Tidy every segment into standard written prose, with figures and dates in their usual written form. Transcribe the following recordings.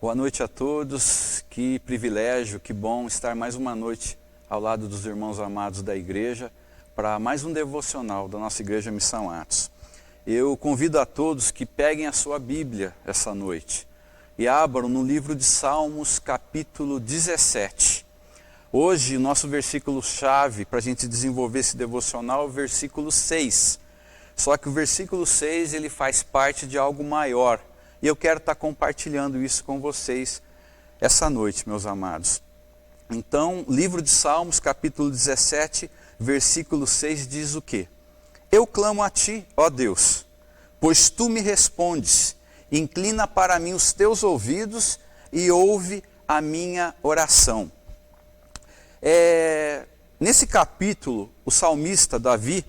Boa noite a todos, que privilégio, que bom estar mais uma noite ao lado dos irmãos amados da igreja para mais um devocional da nossa igreja Missão Atos. Eu convido a todos que peguem a sua Bíblia essa noite e abram no livro de Salmos capítulo 17. Hoje o nosso versículo-chave para a gente desenvolver esse devocional é o versículo 6. Só que o versículo 6 ele faz parte de algo maior. E eu quero estar compartilhando isso com vocês essa noite, meus amados. Então, livro de Salmos, capítulo 17, versículo 6 diz o quê? Eu clamo a ti, ó Deus, pois tu me respondes. Inclina para mim os teus ouvidos e ouve a minha oração. Nesse capítulo, o salmista Davi,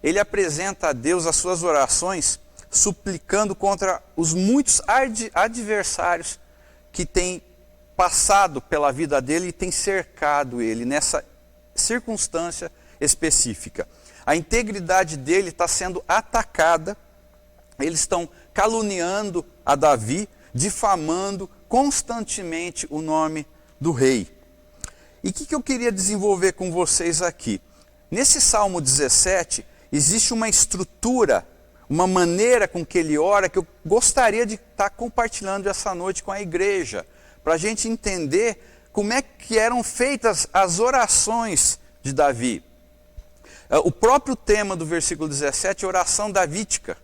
ele apresenta a Deus as suas orações suplicando contra os muitos adversários que têm passado pela vida dele e têm cercado ele nessa circunstância específica. A integridade dele está sendo atacada, eles estão caluniando a Davi, difamando constantemente o nome do rei. E o que eu queria desenvolver com vocês aqui? Nesse Salmo 17, existe uma estrutura, uma maneira com que ele ora, que eu gostaria de estar compartilhando essa noite com a igreja, para a gente entender como é que eram feitas as orações de Davi. O próprio tema do versículo 17 é oração davídica,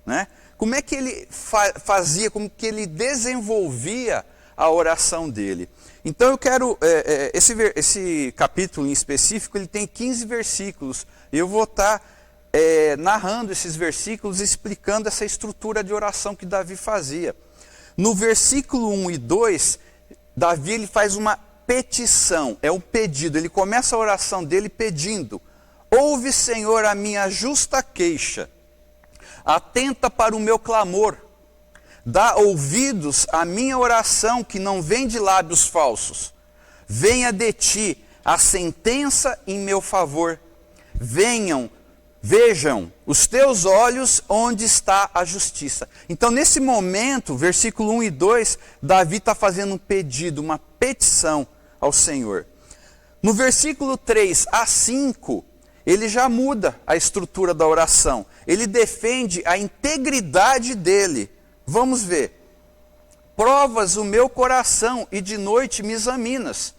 né? Como é que ele fazia, como que ele desenvolvia a oração dele. Então eu quero, esse capítulo em específico, ele tem 15 versículos, e eu vou estar narrando esses versículos, explicando essa estrutura de oração que Davi fazia. No versículo 1 e 2, Davi ele faz uma petição, é um pedido. Ele começa a oração dele pedindo: ouve, Senhor, a minha justa queixa, atenta para o meu clamor, dá ouvidos à minha oração que não vem de lábios falsos. Venha de ti a sentença em meu favor, vejam os teus olhos onde está a justiça. Então, nesse momento, versículo 1 e 2, Davi está fazendo um pedido, uma petição ao Senhor. No versículo 3 a 5, ele já muda a estrutura da oração. Ele defende a integridade dele. Vamos ver. Provas o meu coração e de noite me examinas.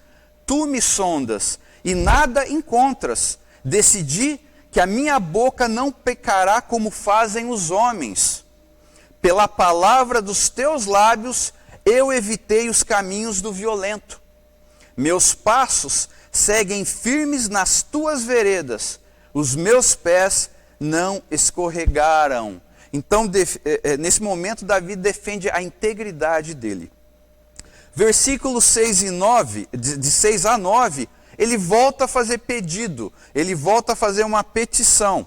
Tu me sondas e nada encontras. Decidi que a minha boca não pecará como fazem os homens. Pela palavra dos teus lábios, eu evitei os caminhos do violento. Meus passos seguem firmes nas tuas veredas, os meus pés não escorregaram. Então, nesse momento, Davi defende a integridade dele. Versículos 6 e 9, de 6 a 9, ele volta a fazer pedido, ele volta a fazer uma petição.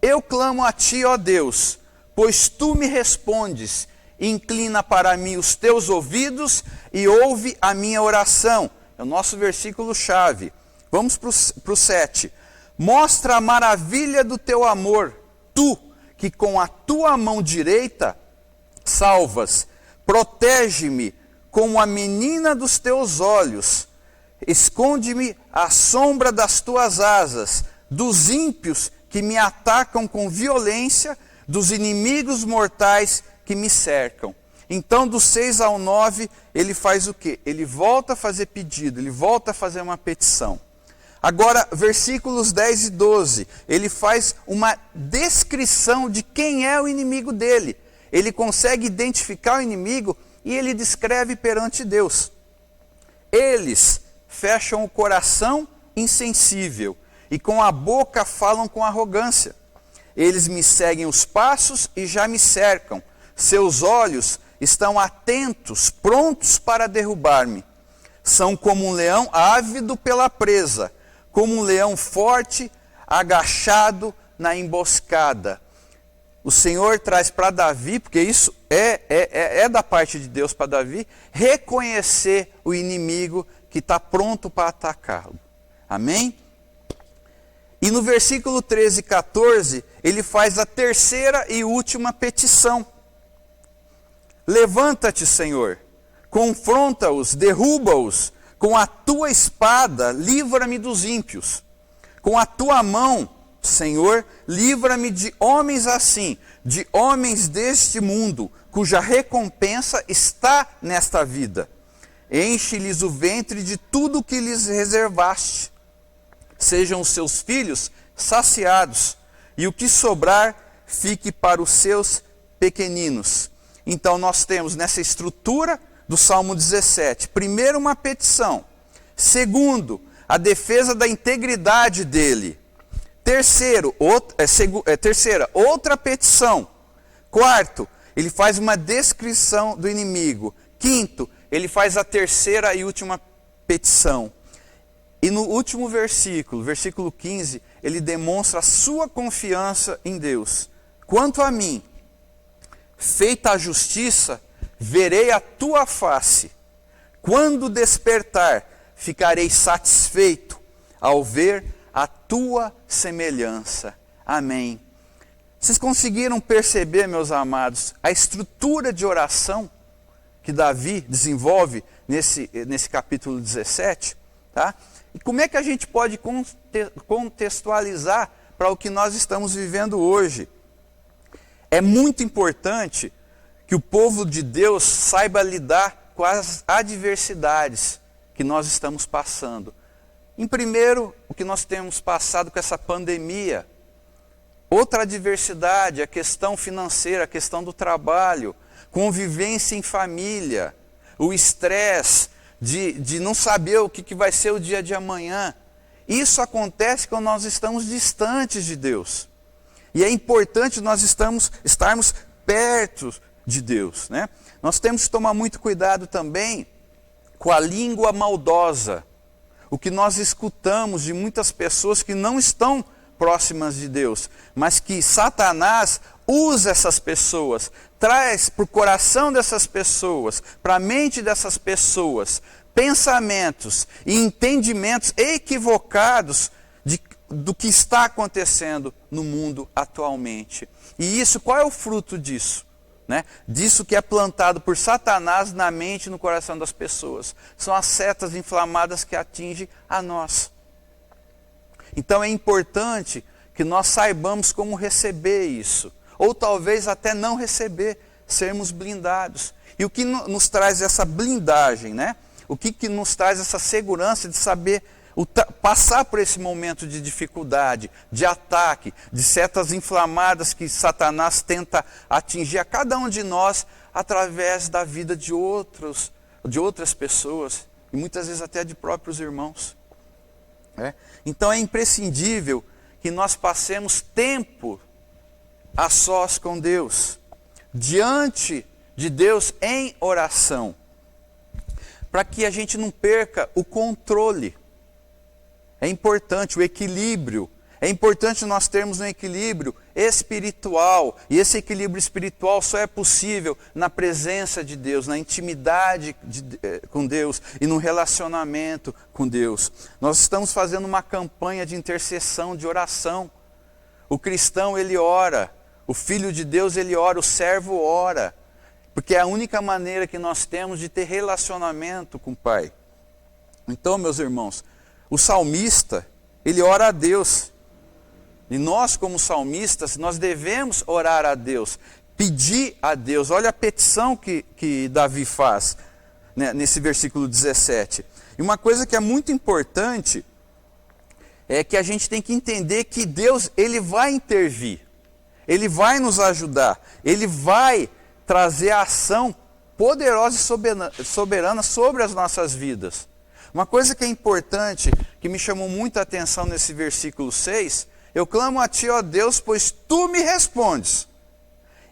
Eu clamo a ti, ó Deus, pois tu me respondes. Inclina para mim os teus ouvidos e ouve a minha oração. É o nosso versículo-chave. Vamos para o 7. Mostra a maravilha do teu amor, tu, que com a tua mão direita salvas. Protege-me como a menina dos teus olhos. Esconde-me à sombra das tuas asas, dos ímpios que me atacam com violência, dos inimigos mortais que me cercam. Então, do 6 ao 9, ele faz o quê? Ele volta a fazer pedido, ele volta a fazer uma petição. Agora, versículos 10 e 12, ele faz uma descrição de quem é o inimigo dele. Ele consegue identificar o inimigo e ele descreve perante Deus. Eles fecham o coração insensível e com a boca falam com arrogância. Eles me seguem os passos e já me cercam. Seus olhos estão atentos, prontos para derrubar-me. São como um leão ávido pela presa, como um leão forte, agachado na emboscada. O Senhor traz para Davi, porque isso é da parte de Deus para Davi, reconhecer o inimigo que está pronto para atacá-lo. Amém? E no versículo 13 e 14, ele faz a terceira e última petição. Levanta-te, Senhor, confronta-os, derruba-os, com a tua espada, livra-me dos ímpios. Com a tua mão, Senhor, livra-me de homens assim, de homens deste mundo, cuja recompensa está nesta vida. Enche-lhes o ventre de tudo o que lhes reservaste. Sejam os seus filhos saciados, e o que sobrar fique para os seus pequeninos. Então nós temos nessa estrutura do Salmo 17, primeiro uma petição. Segundo, a defesa da integridade dele. Terceira, outra petição. Quarto, ele faz uma descrição do inimigo. Quinto, ele faz a terceira e última petição. E no último versículo, versículo 15, ele demonstra a sua confiança em Deus. Quanto a mim, feita a justiça, verei a tua face. Quando despertar, ficarei satisfeito ao ver a tua semelhança. Amém. Vocês conseguiram perceber, meus amados, a estrutura de oração que Davi desenvolve nesse capítulo 17? Tá? E como é que a gente pode contextualizar para o que nós estamos vivendo hoje? É muito importante que o povo de Deus saiba lidar com as adversidades que nós estamos passando. Em primeiro, o que nós temos passado com essa pandemia. Outra adversidade, a questão financeira, a questão do trabalho, convivência em família, o estresse de não saber o que vai ser o dia de amanhã. Isso acontece quando nós estamos distantes de Deus. E é importante nós estarmos perto de Deus, né? Nós temos que tomar muito cuidado também com a língua maldosa. O que nós escutamos de muitas pessoas que não estão próximas de Deus, mas que Satanás usa essas pessoas, traz para o coração dessas pessoas, para a mente dessas pessoas, pensamentos e entendimentos equivocados do que está acontecendo no mundo atualmente. E isso, qual é o fruto disso? Né? Disso que é plantado por Satanás na mente e no coração das pessoas. São as setas inflamadas que atingem a nós. Então é importante que nós saibamos como receber isso. Ou talvez até não receber, sermos blindados. E o que nos traz essa blindagem, né? O que nos traz essa segurança de saber passar por esse momento de dificuldade, de ataque, de setas inflamadas que Satanás tenta atingir a cada um de nós através da vida de outras pessoas, e muitas vezes até de próprios irmãos. Então é imprescindível que nós passemos tempo a sós com Deus, diante de Deus em oração, para que a gente não perca o controle. É importante o equilíbrio. É importante nós termos um equilíbrio espiritual. E esse equilíbrio espiritual só é possível na presença de Deus, na intimidade com Deus e no relacionamento com Deus. Nós estamos fazendo uma campanha de intercessão, de oração. O cristão, ele ora. O filho de Deus, ele ora. O servo ora. Porque é a única maneira que nós temos de ter relacionamento com o Pai. Então, meus irmãos, o salmista, ele ora a Deus. E nós, como salmistas, nós devemos orar a Deus, pedir a Deus. Olha a petição que Davi faz, né, nesse versículo 17. E uma coisa que é muito importante é que a gente tem que entender que Deus, ele vai intervir. Ele vai nos ajudar. Ele vai trazer a ação poderosa e soberana sobre as nossas vidas. Uma coisa que é importante, que me chamou muita atenção nesse versículo 6, eu clamo a ti, ó Deus, pois tu me respondes.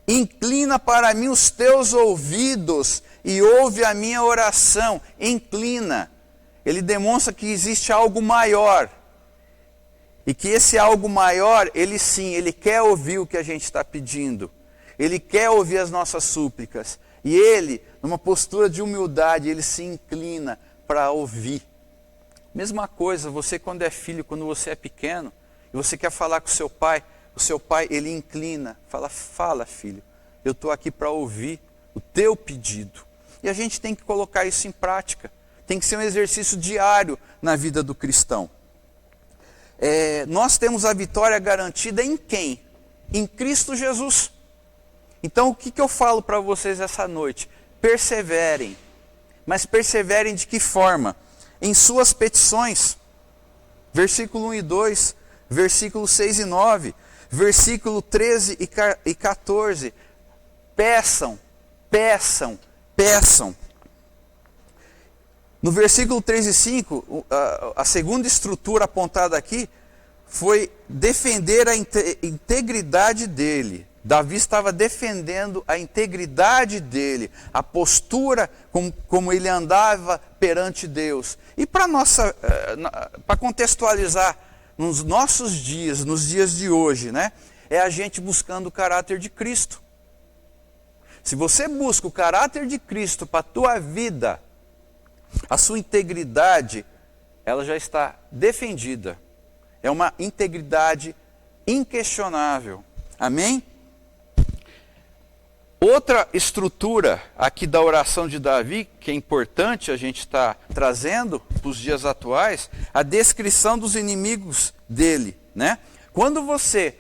Inclina para mim os teus ouvidos e ouve a minha oração. Inclina. Ele demonstra que existe algo maior. E que esse algo maior, ele quer ouvir o que a gente está pedindo. Ele quer ouvir as nossas súplicas. E ele, numa postura de humildade, ele se inclina para ouvir. Mesma coisa, você quando é filho, quando você é pequeno, e você quer falar com o seu pai, ele inclina, fala filho, eu estou aqui para ouvir o teu pedido. e a gente tem que colocar isso em prática. Tem que ser um exercício diário na vida do cristão. Nós temos a vitória garantida em quem? Em Cristo Jesus. Então o que eu falo para vocês essa noite? Perseverem. Mas perseverem de que forma? Em suas petições. Versículo 1 e 2, versículo 6 e 9, versículo 13 e 14. Peçam, peçam, peçam. No versículo 3 e 5, a segunda estrutura apontada aqui foi defender a integridade dele. Davi estava defendendo a integridade dele, a postura como ele andava perante Deus. E para contextualizar nos nossos dias, nos dias de hoje, né, é a gente buscando o caráter de Cristo. Se você busca o caráter de Cristo para a tua vida, a sua integridade, ela já está defendida. É uma integridade inquestionável. Amém? Outra estrutura aqui da oração de Davi, que é importante a gente estar trazendo para os dias atuais, a descrição dos inimigos dele, né? Quando você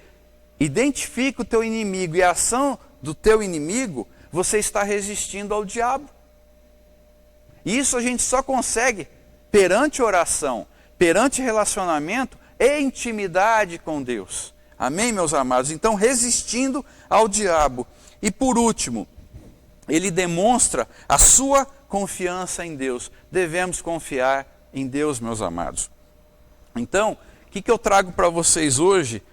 identifica o teu inimigo e a ação do teu inimigo, você está resistindo ao diabo. E isso a gente só consegue perante oração, perante relacionamento e intimidade com Deus. Amém, meus amados? Então, resistindo ao diabo. E por último, ele demonstra a sua confiança em Deus. Devemos confiar em Deus, meus amados. Então, o que eu trago para vocês hoje?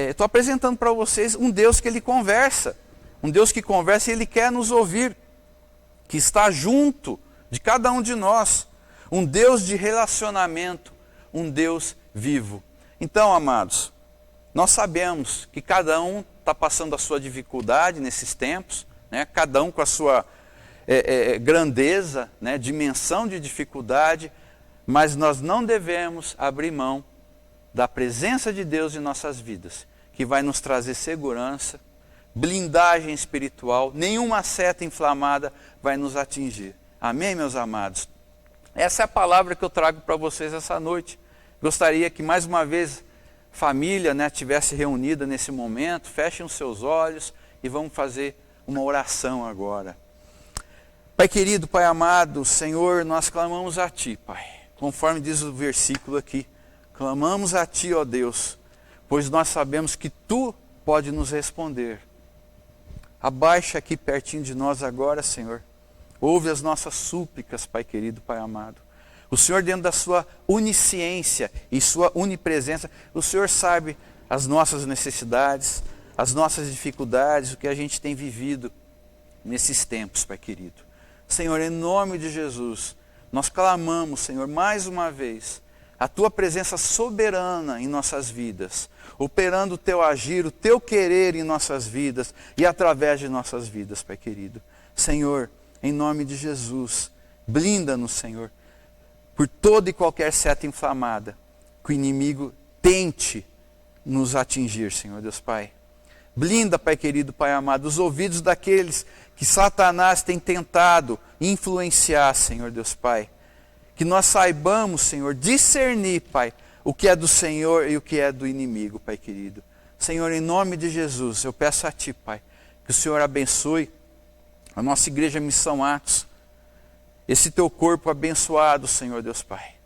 Estou apresentando para vocês um Deus que ele conversa. Um Deus que conversa e ele quer nos ouvir. Que está junto de cada um de nós. Um Deus de relacionamento. Um Deus vivo. Então, amados, nós sabemos que cada um está passando a sua dificuldade nesses tempos, né? Cada um com a sua grandeza, né? Dimensão de dificuldade, mas nós não devemos abrir mão da presença de Deus em nossas vidas, que vai nos trazer segurança, blindagem espiritual, nenhuma seta inflamada vai nos atingir. Amém, meus amados? Essa é a palavra que eu trago para vocês essa noite. Gostaria que mais uma vez família, né, estivesse reunida nesse momento. Fechem os seus olhos e vamos fazer uma oração agora. Pai querido, Pai amado, Senhor, nós clamamos a Ti, Pai. Conforme diz o versículo aqui. Clamamos a Ti, ó Deus, pois nós sabemos que Tu pode nos responder. Abaixa aqui pertinho de nós agora, Senhor. Ouve as nossas súplicas, Pai querido, Pai amado. O Senhor, dentro da sua onisciência e sua onipresença, o Senhor sabe as nossas necessidades, as nossas dificuldades, o que a gente tem vivido nesses tempos, Pai querido. Senhor, em nome de Jesus, nós clamamos, Senhor, mais uma vez, a Tua presença soberana em nossas vidas, operando o Teu agir, o Teu querer em nossas vidas e através de nossas vidas, Pai querido. Senhor, em nome de Jesus, blinda-nos, Senhor, por toda e qualquer seta inflamada, que o inimigo tente nos atingir, Senhor Deus Pai. Blinda, Pai querido, Pai amado, os ouvidos daqueles que Satanás tem tentado influenciar, Senhor Deus Pai. Que nós saibamos, Senhor, discernir, Pai, o que é do Senhor e o que é do inimigo, Pai querido. Senhor, em nome de Jesus, eu peço a Ti, Pai, que o Senhor abençoe a nossa igreja Missão Atos, esse Teu corpo abençoado, Senhor Deus Pai.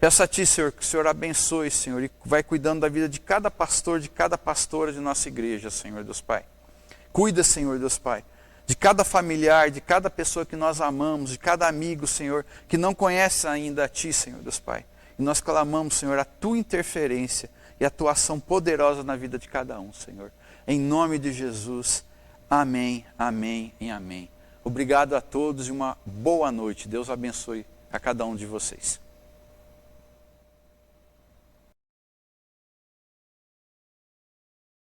Peço a Ti, Senhor, que o Senhor abençoe, Senhor, e vai cuidando da vida de cada pastor, de cada pastora de nossa igreja, Senhor Deus Pai. Cuida, Senhor Deus Pai, de cada familiar, de cada pessoa que nós amamos, de cada amigo, Senhor, que não conhece ainda a Ti, Senhor Deus Pai. E nós clamamos, Senhor, a Tua interferência e a Tua ação poderosa na vida de cada um, Senhor. Em nome de Jesus, amém, amém e amém. Obrigado a todos e uma boa noite. Deus abençoe a cada um de vocês.